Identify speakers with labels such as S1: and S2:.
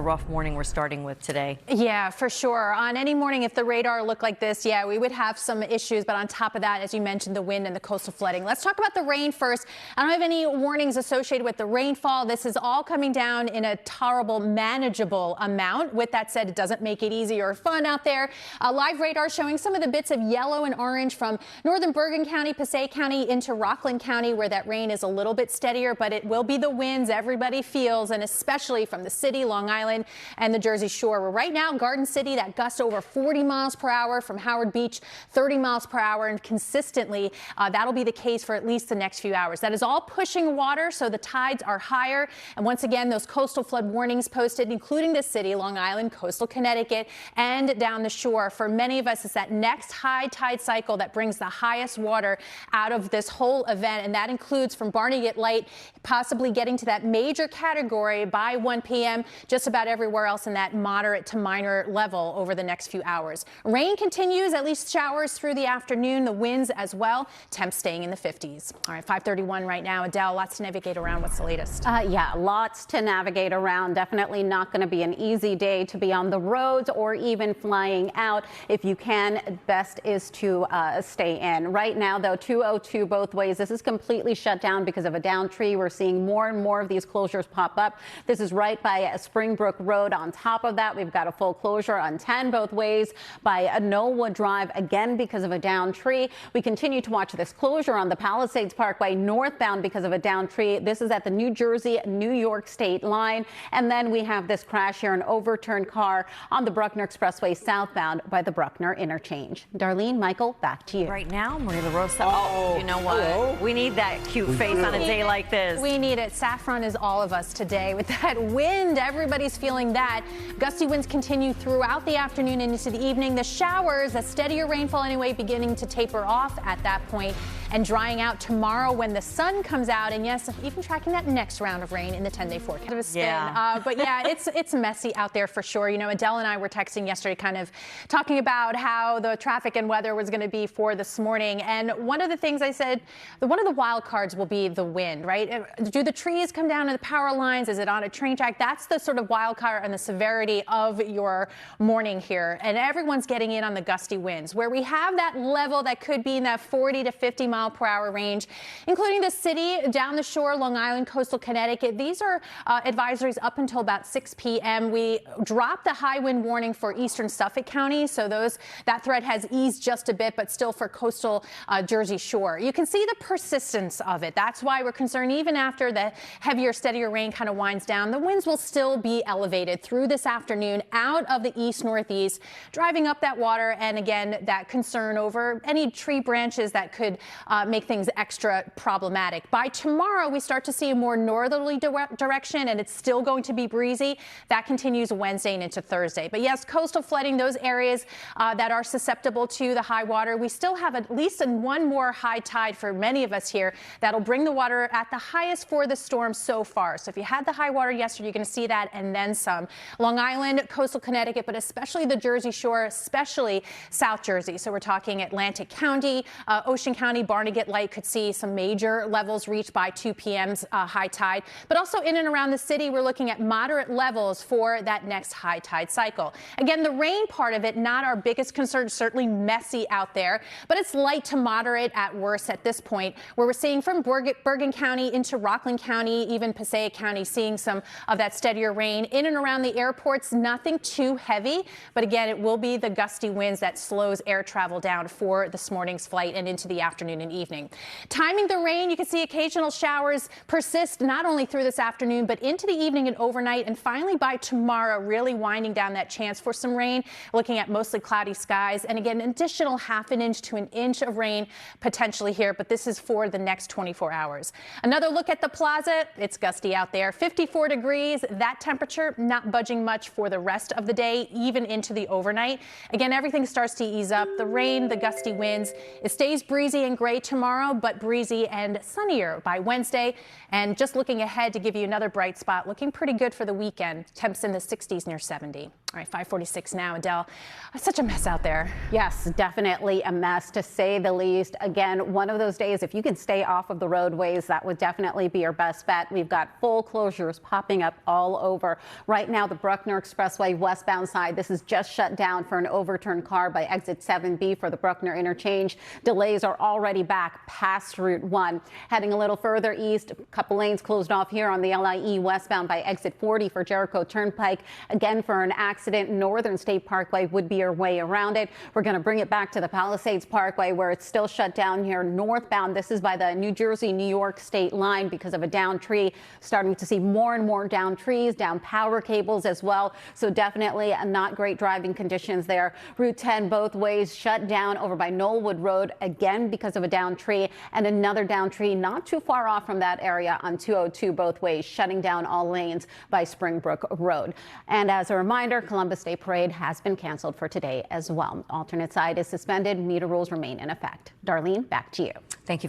S1: Rough morning we're starting with today.
S2: Yeah, for sure. On any morning, if the radar looked like this, yeah, we would have some issues. But on top of that, as you mentioned, the wind and the coastal flooding. Let's talk about the rain first. I don't have any warnings associated with the rainfall. This is all coming down in a tolerable, manageable amount. With that said, it doesn't make it easy or fun out there. Live radar showing some of the bits of yellow and orange from northern Bergen County, Passaic County into Rockland County, where that rain is a little bit steadier, but it will be the winds everybody feels, and especially from the city, Long Island, and the Jersey Shore. Where right now, Garden City, that gust over 40 miles per hour, from Howard Beach, 30 miles per hour, and consistently that'll be the case for at least the next few hours. That is all pushing water, so the tides are higher. And once again, those coastal flood warnings posted, including the city, Long Island, coastal Connecticut, and down the shore. For many of us, it's that next high tide cycle that brings the highest water out of this whole event, and that includes from Barnegat Light, possibly getting to that major category by 1 p.m., just about everywhere else in that moderate to minor level over the next few hours. Rain continues, at least showers through the afternoon, the winds as well, temps staying in the 50s. All right, 5:31 right now. Adele, lots to navigate around. What's the latest?
S3: Yeah, lots to navigate around. Definitely not going to be an easy day to be on the roads or even flying out. If you can, best is to stay in. Right now, though, 202 both ways. This is completely shut down because of a down tree. We're seeing more and more of these closures pop up. This is right by Springbrook Road. On top of that, we've got a full closure on 10 both ways by Knollwood Drive, again because of a down tree. We continue to watch this closure on the Palisades Parkway northbound because of a down tree. This is at the New Jersey-New York state line. And then we have this crash here, an overturned car on the Bruckner Expressway southbound by the Bruckner interchange. Darlene, Michael, back to you.
S1: Right now, Maria LaRosa. Oh, you know what? Hello. We need that cute face on a day like this.
S2: We need it. Saffron is all of us today. With that wind, everybody's feeling that. Gusty winds continue throughout the afternoon and into the evening. The showers, a steadier rainfall anyway, beginning to taper off at that point and drying out tomorrow when the sun comes out. And yes, even tracking that next round of rain in the 10-day forecast.
S1: Yeah.
S2: But yeah, it's messy out there for sure. You know, Adele and I were texting yesterday kind of talking about how the traffic and weather was going to be for this morning. And one of the things I said, one of the wild cards will be the wind, right? Do the trees come down to the power lines? Is it on a train track? That's the sort of wild card and the severity of your morning here. And everyone's getting in on the gusty winds, where we have that level that could be in that 40 to 50 mile per hour range, including the city, down the shore, Long Island, coastal Connecticut. These are advisories up until about 6 p.m. We dropped the high wind warning for eastern Suffolk County, so that threat has eased just a bit, but still for coastal Jersey Shore. You can see the persistence of it. That's why we're concerned even after the heavier, steadier rain kind of winds down. The winds will still be elevated through this afternoon out of the east-northeast, driving up that water, and again, that concern over any tree branches that could make things extra problematic. By tomorrow, we start to see a more northerly direction, and it's still going to be breezy. That continues Wednesday and into Thursday. But yes, coastal flooding, those areas that are susceptible to the high water, we still have at least one more high tide for many of us here that'll bring the water at the highest for the storm so far. So if you had the high water yesterday, you're going to see that and then some. Long Island, coastal Connecticut, but especially the Jersey Shore, especially South Jersey. So we're talking Atlantic County, Ocean County, Barnegat Light could see some major levels reached by 2 p.m.'s high tide. But also in and around the city, we're looking at moderate levels for that next high tide cycle. Again, the rain part of it, not our biggest concern, certainly messy out there, but it's light to moderate at worst at this point, where we're seeing from Bergen County into Rockland County, even Passaic County, seeing some of that steadier rain. In and around the airports, nothing too heavy, but again, it will be the gusty winds that slows air travel down for this morning's flight and into the afternoon and evening. Timing the rain, you can see occasional showers persist not only through this afternoon, but into the evening and overnight, and finally by tomorrow, really winding down that chance for some rain, looking at mostly cloudy skies, and again, an additional ½ an inch to an inch of rain potentially here, but this is for the next 24 hours. Another look at the plaza, it's gusty out there, 54 degrees, that temperature not budging much for the rest of the day, even into the overnight. Again, everything starts to ease up. The rain, the gusty winds, it stays breezy and gray tomorrow, but breezy and sunnier by Wednesday. And just looking ahead to give you another bright spot, looking pretty good for the weekend. Temps in the 60s near 70. All right, 5:46 now, Adele. Such a mess out there.
S3: Yes, definitely a mess, to say the least. Again, one of those days, if you can stay off of the roadways, that would definitely be your best bet. We've got full closures popping up all over. Right now, the Bruckner Expressway westbound side, this is just shut down for an overturned car by exit 7B for the Bruckner interchange. Delays are already back past Route 1. Heading a little further east, a couple lanes closed off here on the LIE westbound by exit 40 for Jericho Turnpike. Again, for an accident, Northern State Parkway would be your way around it. We're going to bring it back to the Palisades Parkway, where it's still shut down here northbound. This is by the New Jersey-New York state line because of a downed tree. Starting to see more and more downed trees, down power cables as well. So definitely not great driving conditions there. Route 10 both ways shut down over by Knollwood Road, again because of a downed tree, and another downed tree not too far off from that area on 202 both ways, shutting down all lanes by Springbrook Road. And as a reminder, Columbus Day Parade has been canceled for today as well. Alternate side is suspended. Meter rules remain in effect. Darlene, back to you.
S1: Thank you very much.